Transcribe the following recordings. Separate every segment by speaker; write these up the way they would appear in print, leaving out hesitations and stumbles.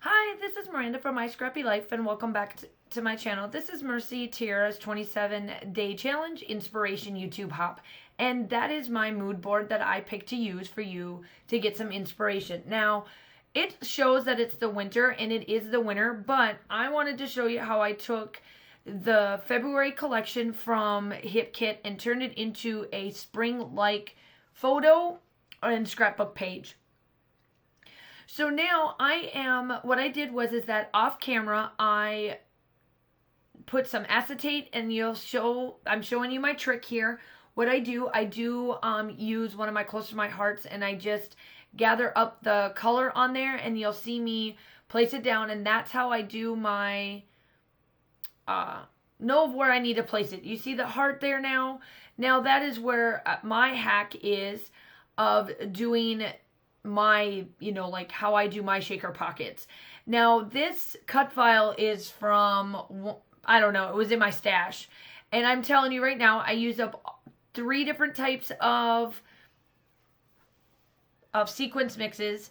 Speaker 1: Hi, this is Miranda from My Scrappy Life, and welcome back to my channel. This is Mercy Tiara's 27-day challenge inspiration YouTube hop, and that is my mood board that I picked to use for you to get some inspiration. Now, it shows that it's the winter, and it is the winter, but I wanted to show you how I took the February collection from Hip Kit and turned it into a spring-like photo and scrapbook page. So now what I did was that off camera, I put some acetate, and I'm showing you my trick here. What I do use one of my Close to My Hearts, and I just gather up the color on there, and you'll see me place it down, and that's how I do my, know where I need to place it. You see the heart there now? Now that is where my hack is of doing my, like how I do my shaker pockets. Now this cut file is from, I don't know, it was in my stash. And I'm telling you right now, I use up 3 different types of sequence mixes,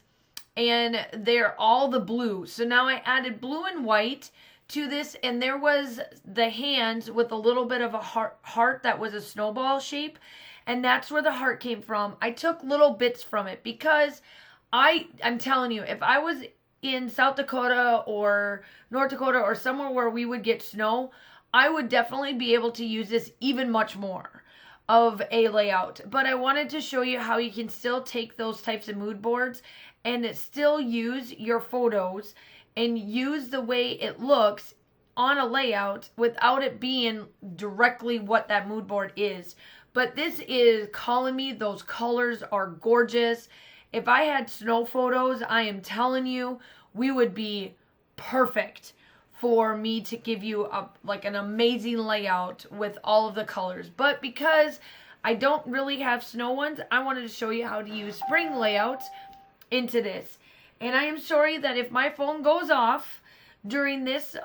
Speaker 1: and they're all the blue. So now I added blue and white to this, and there was the hands with a little bit of a heart that was a snowball shape. And that's where the heart came from. I took little bits from it because I'm telling you, if I was in South Dakota or North Dakota or somewhere where we would get snow, I would definitely be able to use this even much more of a layout. But I wanted to show you how you can still take those types of mood boards and still use your photos and use the way it looks on a layout without it being directly what that mood board is. But this is calling me. Those colors are gorgeous. If I had snow photos, I am telling you, we would be perfect for me to give you an amazing layout with all of the colors. But because I don't really have snow ones, I wanted to show you how to use spring layouts into this. And I am sorry that if my phone goes off during this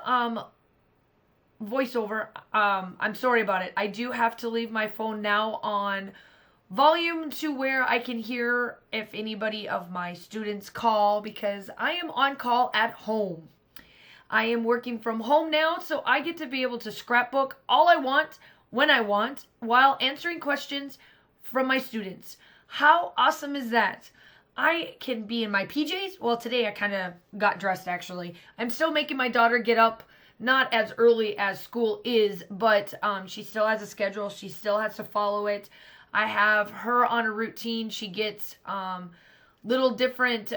Speaker 1: voiceover, I'm sorry about it. I do have to leave my phone now on volume to where I can hear if anybody of my students call, because I am on call at home. I am working from home now, so I get to be able to scrapbook all I want when I want while answering questions from my students. How awesome is that? I can be in my PJs. Well, today I kind of got dressed, actually. I'm still making my daughter get up, not as early as school is, but she still has a schedule. She still has to follow it. I have her on a routine. She gets little different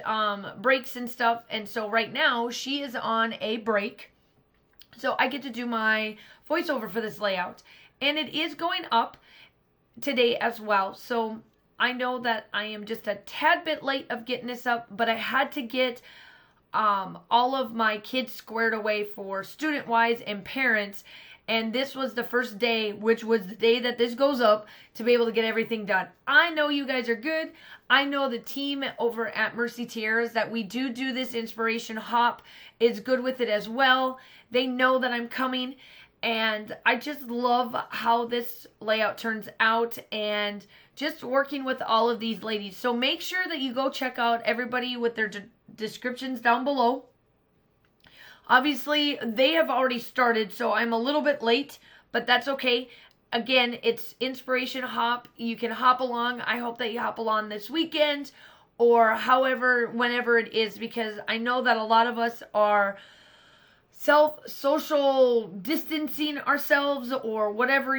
Speaker 1: breaks and stuff. And so right now she is on a break. So I get to do my voiceover for this layout. And it is going up today as well. So I know that I am just a tad bit late of getting this up, but I had to get all of my kids squared away for student-wise and parents, and this was the first day, which was the day that this goes up, to be able to get everything done. I know you guys are good. I know the team over at Mercy Tiara's that we do this inspiration hop is good with it as well. They know that I'm coming, and I just love how this layout turns out and just working with all of these ladies. So make sure that you go check out everybody with their descriptions down below. Obviously, they have already started, so I'm a little bit late, but that's okay. Again, it's inspiration hop. You can hop along. I hope that you hop along this weekend or whenever it is, because I know that a lot of us are social distancing ourselves, or whatever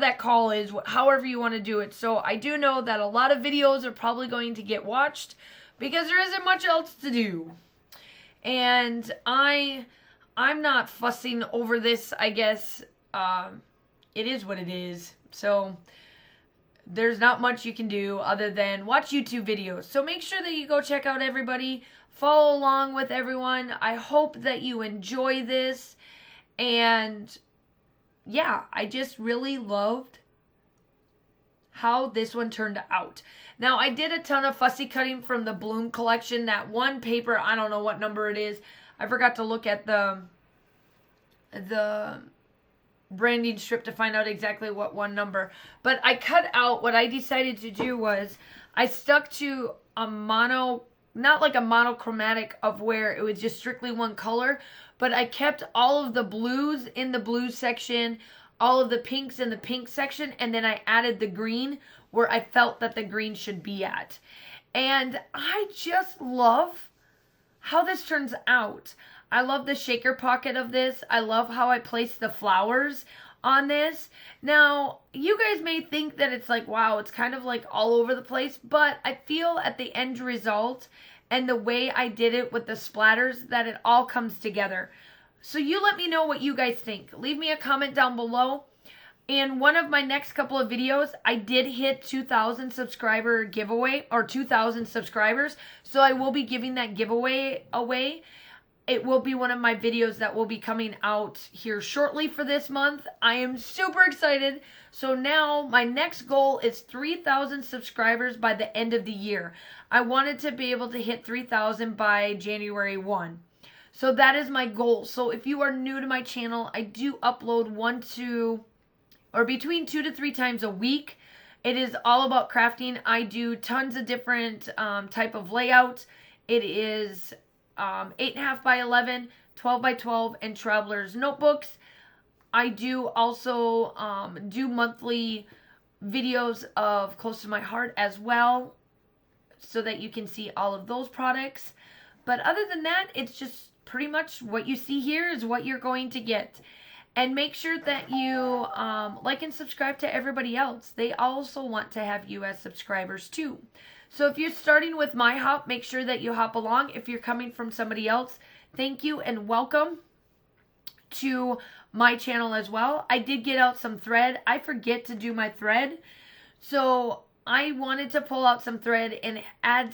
Speaker 1: that call is, however you want to do it. So I do know that a lot of videos are probably going to get watched because there isn't much else to do. And I'm not fussing over this, I guess. It is what it is. So there's not much you can do other than watch YouTube videos. So make sure that you go check out everybody. Follow along with everyone. I hope that you enjoy this. And yeah, I just really loved how this one turned out. Now, I did a ton of fussy cutting from the Bloom collection. That one paper, I don't know what number it is. I forgot to look at the branding strip to find out exactly what one number. But I cut out, what I decided to do was I stuck to a mono not like a monochromatic of where it was just strictly one color, but I kept all of the blues in the blue section, all of the pinks in the pink section, and then I added the green where I felt that the green should be at. And I just love how this turns out. I love the shaker pocket of this. I love how I place the flowers on this. Now, you guys may think that it's like, wow, it's kind of like all over the place, but I feel at the end result and the way I did it with the splatters that it all comes together. So you let me know what you guys think. Leave me a comment down below. In one of my next couple of videos, I did hit 2,000 subscriber giveaway, or 2,000 subscribers. So I will be giving that giveaway away. It will be one of my videos that will be coming out here shortly for this month. I am super excited. So now my next goal is 3,000 subscribers by the end of the year. I wanted to be able to hit 3,000 by January 1. So that is my goal. So if you are new to my channel, I do upload between 2 to 3 times a week. It is all about crafting. I do tons of different type of layouts. It is 8.5 by 11, 12 by 12, and traveler's notebooks. I do also do monthly videos of Close to My Heart as well, so that you can see all of those products. But other than that, it's just pretty much what you see here is what you're going to get. And make sure that you like and subscribe to everybody else. They also want to have you as subscribers too. So if you're starting with my hop, make sure that you hop along. If you're coming from somebody else, thank you and welcome to my channel as well. I did get out some thread. I forget to do my thread. So I wanted to pull out some thread and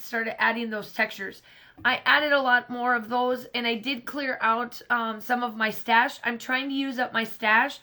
Speaker 1: started adding those textures. I added a lot more of those, and I did clear out some of my stash. I'm trying to use up my stash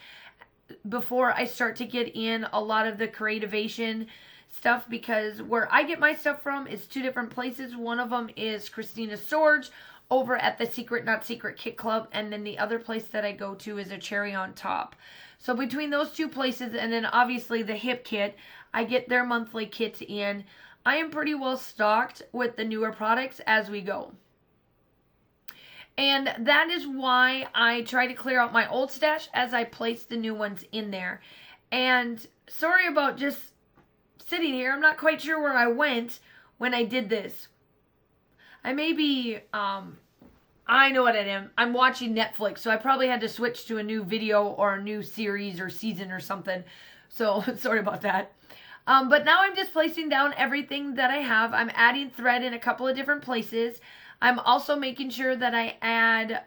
Speaker 1: before I start to get in a lot of the creativation stuff, because where I get my stuff from is 2 different places. One of them is Christina Storage over at the Secret Not Secret Kit Club, and then the other place that I go to is a Cherry on Top. So between those 2 places, and then obviously the Hip Kit, I get their monthly kits in. I am pretty well stocked with the newer products as we go. And that is why I try to clear out my old stash as I place the new ones in there. And sorry about just sitting here. I'm not quite sure where I went when I did this. I may be, I know what I am. I'm watching Netflix, so I probably had to switch to a new video or a new series or season or something. So sorry about that. But now I'm just placing down everything that I have. I'm adding thread in a couple of different places. I'm also making sure that I add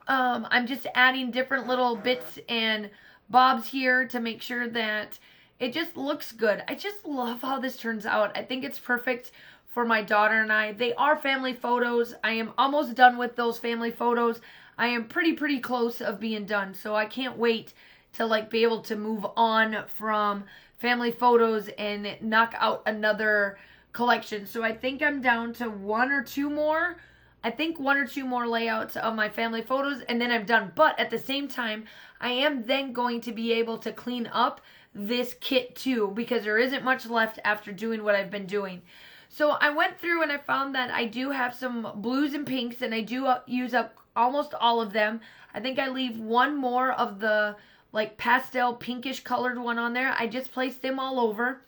Speaker 1: I'm just adding different little bits and bobs here to make sure that it just looks good. I just love how this turns out. I think it's perfect for my daughter and I. They are family photos. I am almost done with those family photos. I am pretty close of being done. So I can't wait to like be able to move on from family photos and knock out another collection. So I think I'm down to 1 or 2 more. I think 1 or 2 more layouts of my family photos, and then I'm done. But at the same time, I am then going to be able to clean up this kit too, because there isn't much left after doing what I've been doing. So I went through and I found that I do have some blues and pinks, and I do use up almost all of them. I think I leave 1 more of the like pastel pinkish colored one on there. I just placed them all over.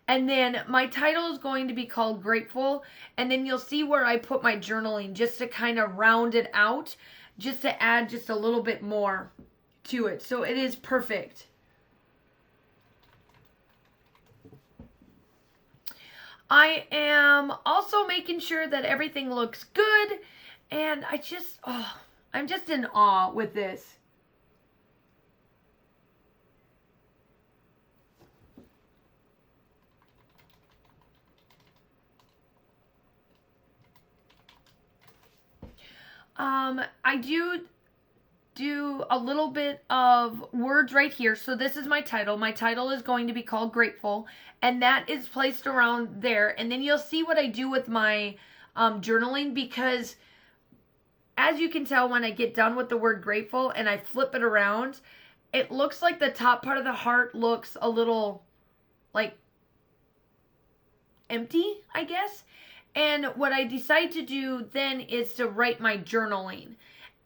Speaker 1: And then my title is going to be called Grateful. And then you'll see where I put my journaling just to kind of round it out, just to add just a little bit more to it. So it is perfect. I am also making sure that everything looks good. And I'm just in awe with this. I do a little bit of words right here. So this is my title. My title is going to be called Grateful, and that is placed around there. And then you'll see what I do with my journaling, because as you can tell, when I get done with the word grateful and I flip it around, it looks like the top part of the heart looks a little like empty, I guess. And what I decide to do then is to write my journaling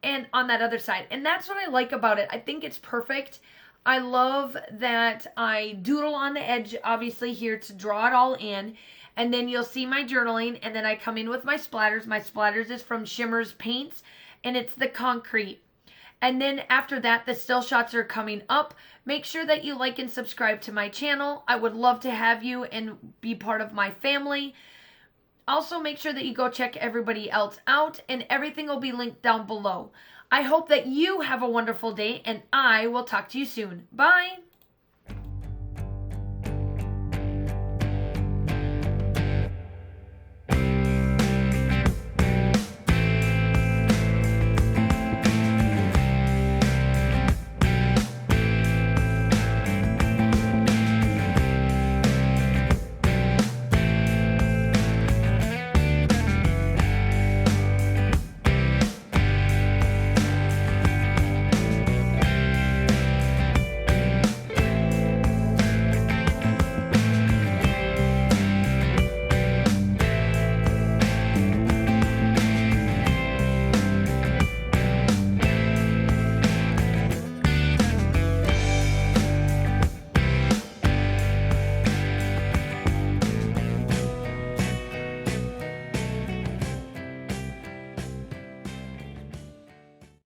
Speaker 1: and on that other side. And that's what I like about it. I think it's perfect. I love that I doodle on the edge, obviously, here to draw it all in. And then you'll see my journaling, and then I come in with my splatters. My splatters is from Shimmer's Paints, and it's the concrete. And then after that, the still shots are coming up. Make sure that you like and subscribe to my channel. I would love to have you and be part of my family. Also, make sure that you go check everybody else out, and everything will be linked down below. I hope that you have a wonderful day, and I will talk to you soon. Bye!